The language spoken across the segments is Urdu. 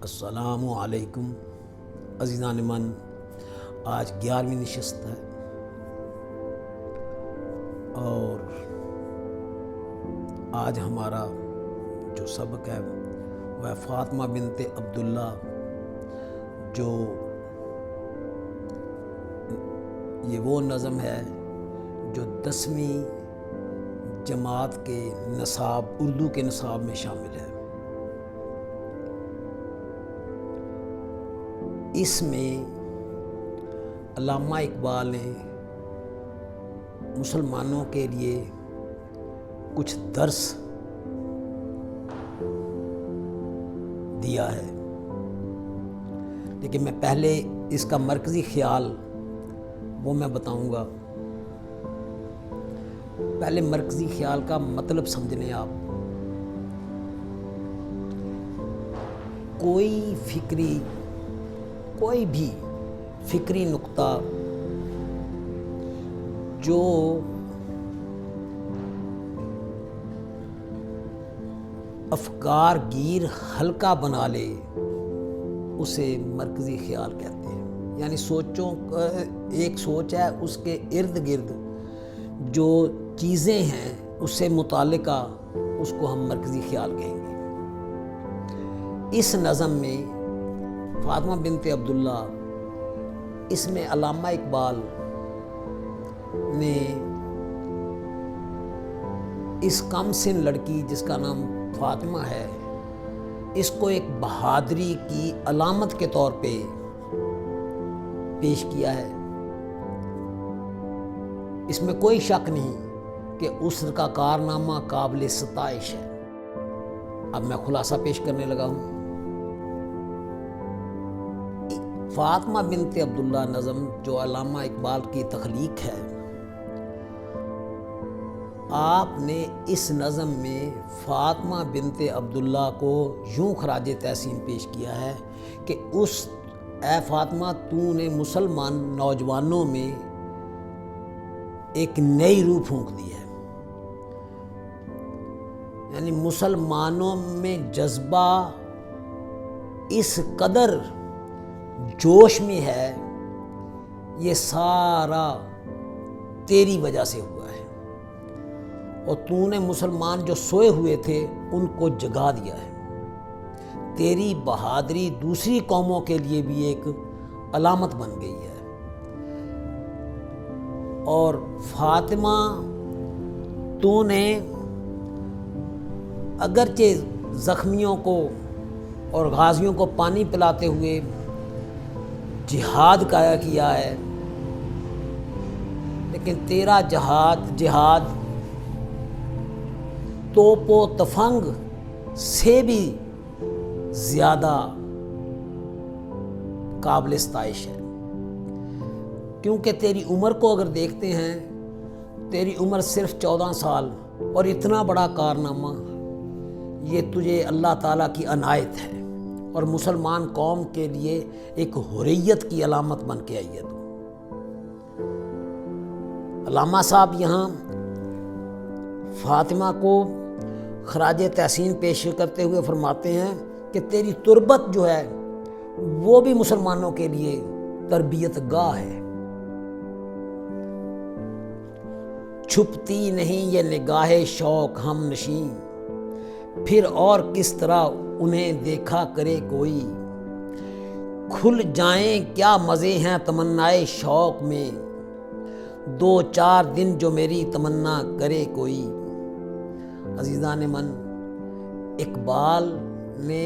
السلام علیکم عزیزان من، آج 11ویں نشست ہے اور آج ہمارا جو سبق ہے وہ فاطمہ بنت عبداللہ، جو یہ وہ نظم ہے جو 10ویں جماعت کے نصاب اردو کے نصاب میں شامل ہے۔ اس میں علامہ اقبال نے مسلمانوں کے لیے کچھ درس دیا ہے، لیکن میں پہلے اس کا مرکزی خیال وہ میں بتاؤں گا۔ پہلے مرکزی خیال کا مطلب سمجھ لیں آپ۔ کوئی بھی فکری نقطہ جو افکار گیر ہلکا بنا لے اسے مرکزی خیال کہتے ہیں۔ یعنی ایک سوچ ہے، اس کے ارد گرد جو چیزیں ہیں اس سے متعلقہ، اس کو ہم مرکزی خیال کہیں گے۔ اس نظم میں فاطمہ بنت عبداللہ، اس میں علامہ اقبال نے اس کم سن لڑکی جس کا نام فاطمہ ہے، اس کو ایک بہادری کی علامت کے طور پہ پیش کیا ہے۔ اس میں کوئی شک نہیں کہ اس کا کارنامہ قابل ستائش ہے۔ اب میں خلاصہ پیش کرنے لگا ہوں۔ فاطمہ بنت عبداللہ نظم جو علامہ اقبال کی تخلیق ہے، آپ نے اس نظم میں فاطمہ بنت عبداللہ کو یوں خراج تحسین پیش کیا ہے کہ اے فاطمہ، تو نے مسلمان نوجوانوں میں ایک نئی روح پھونک دی ہے۔ یعنی مسلمانوں میں جذبہ اس قدر جوش میں ہے، یہ سارا تیری وجہ سے ہوا ہے، اور تو نے مسلمان جو سوئے ہوئے تھے ان کو جگا دیا ہے۔ تیری بہادری دوسری قوموں کے لیے بھی ایک علامت بن گئی ہے۔ اور فاطمہ، تو نے اگرچہ زخمیوں کو اور غازیوں کو پانی پلاتے ہوئے جہاد کیا ہے، لیکن تیرا جہاد توپ و تفنگ سے بھی زیادہ قابل ستائش ہے، کیونکہ تیری عمر کو اگر دیکھتے ہیں، تیری عمر صرف 14 سال، اور اتنا بڑا کارنامہ، یہ تجھے اللہ تعالیٰ کی عنایت ہے، اور مسلمان قوم کے لیے ایک حریت کی علامت بن کے آئی ہے۔ تو علامہ صاحب یہاں فاطمہ کو خراج تحسین پیش کرتے ہوئے فرماتے ہیں کہ تیری تربت جو ہے وہ بھی مسلمانوں کے لیے تربیت گاہ ہے۔ چھپتی نہیں یہ نگاہ شوق ہم نشین، پھر اور کس طرح انہیں دیکھا کرے کوئی، کھل جائیں کیا مزے ہیں تمنائے شوق میں، 2-4 دن جو میری تمنا کرے کوئی۔ عزیزان من، اقبال نے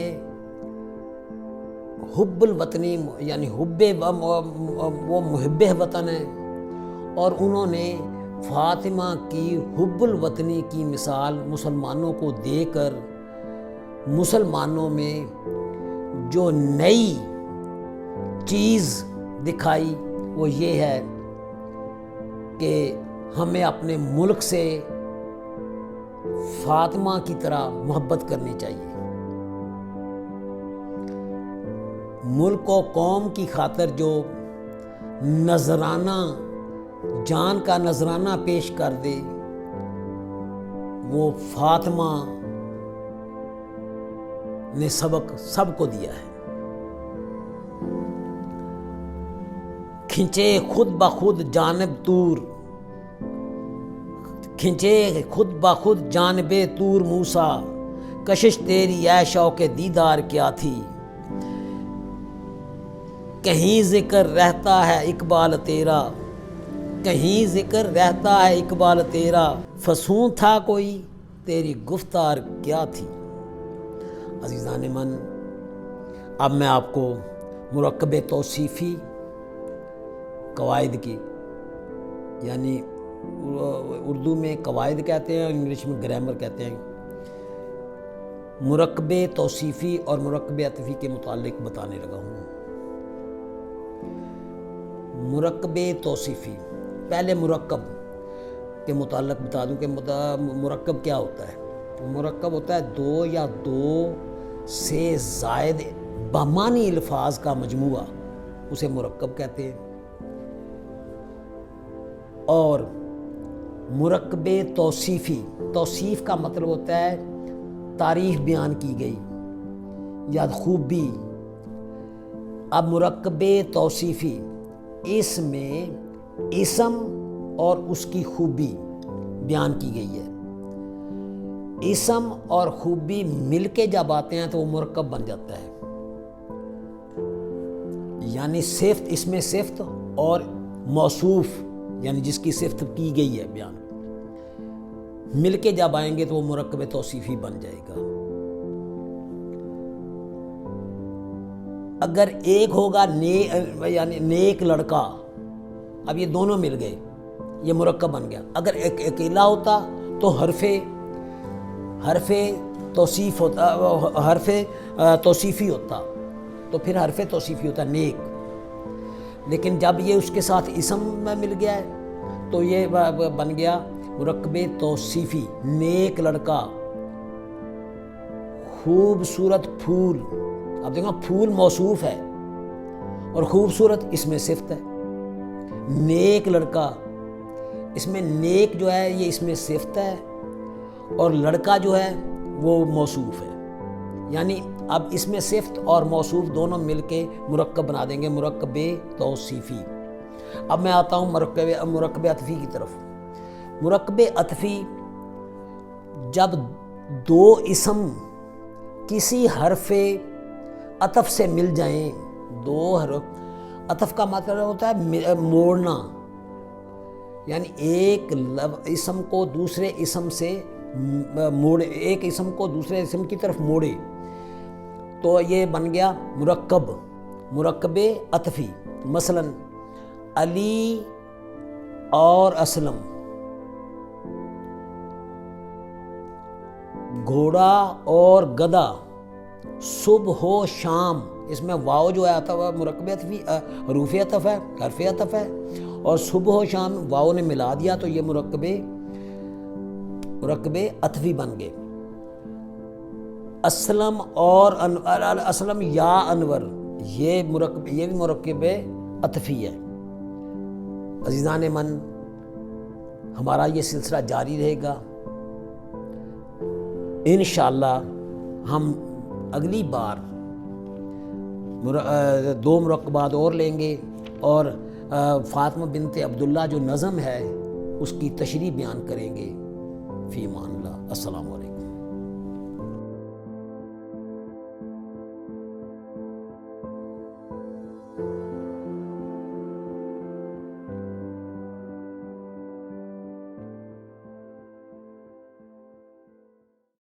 حب الوطنی، یعنی وہ محب وطن ہے، اور انہوں نے فاطمہ کی حب الوطنی کی مثال مسلمانوں کو دے کر مسلمانوں میں جو نئی چیز دکھائی وہ یہ ہے کہ ہمیں اپنے ملک سے فاطمہ کی طرح محبت کرنی چاہیے۔ ملک و قوم کی خاطر جو نذرانہ، جان کا نذرانہ پیش کر دے، وہ فاطمہ نے سبق سب کو دیا ہے۔ کھنچے خود بخود جانب طور، کھنچے خود بخود جانب طور موسیٰ، کشش تیری اے شوق دیدار کیا تھی، کہیں ذکر رہتا ہے اقبال تیرا، کہیں ذکر رہتا ہے اقبال تیرا، فسوں تھا کوئی تیری گفتار کیا تھی۔ عزیزان من، اب میں آپ کو مرکب توصیفی قواعد کی، یعنی اردو میں قواعد کہتے ہیں اور انگلش میں گرامر کہتے ہیں، مرکب توصیفی اور مرکب عطفی کے متعلق بتانے لگا ہوں۔ مرکب توصیفی، پہلے مرکب کے متعلق بتا دوں کہ مرکب کیا ہوتا ہے۔ مرکب ہوتا ہے دو یا دو سے زائد بامانی الفاظ کا مجموعہ، اسے مرکب کہتے ہیں۔ اور مرکب توصیفی، توصیف کا مطلب ہوتا ہے تعریف بیان کی گئی یا خوبی۔ اب مرکب توصیفی، اس میں اسم اور اس کی خوبی بیان کی گئی ہے۔ اسم اور خوبی مل کے جب آتے ہیں تو وہ مرکب بن جاتا ہے، یعنی صفت، اس میں صفت اور موصوف یعنی جس کی صفت کی گئی ہے بیان، مل کے جب آئیں گے تو وہ مرکب توصیفی بن جائے گا۔ اگر ایک ہوگا یعنی نیک لڑکا، اب یہ دونوں مل گئے، یہ مرکب بن گیا۔ اگر ایک اکیلا ہوتا تو حرف توصیف ہوتا، حرف توصیفی ہوتا، تو پھر حرف توصیفی ہوتا نیک۔ لیکن جب یہ اس کے ساتھ اسم میں مل گیا ہے تو یہ بن گیا مرکب توصیفی، نیک لڑکا، خوبصورت پھول۔ اب دیکھو پھول موصوف ہے اور خوبصورت اس میں صفت ہے۔ نیک لڑکا، اس میں نیک جو ہے یہ اس میں صفت ہے اور لڑکا جو ہے وہ موصوف ہے، یعنی اب اس میں صفت اور موصوف دونوں مل کے مرکب بنا دیں گے مرکب توصیفی۔ اب میں آتا ہوں مرکب عطفی کی طرف۔ مرکب عطفی، جب دو اسم کسی حرف عطف سے مل جائیں، دو حرف، عطف کا مطلب ہوتا ہے موڑنا، یعنی ایک اسم کو دوسرے اسم سے موڑے، ایک اسم کو دوسرے اسم کی طرف موڑے، تو یہ بن گیا مرکب عطفی۔ مثلا علی اور اسلم، گھوڑا اور گدھا، صبح و شام، اس میں واو جو ہے آتا ہوا مرکب عطفی، حروف عطف ہے، حرف عطف ہے، اور صبح و شام واو نے ملا دیا تو یہ مرکب عطفی بن گئے۔ اسلم اور اسلم یا انور، یہ بھی مرکب عطفی ہے۔ عزیزان من، ہمارا یہ سلسلہ جاری رہے گا، انشاءاللہ ہم اگلی بار دو مرکبات اور لیں گے اور فاطمہ بنت عبداللہ جو نظم ہے اس کی تشریح بیان کریں گے۔ فی امان اللہ، السلام علیکم۔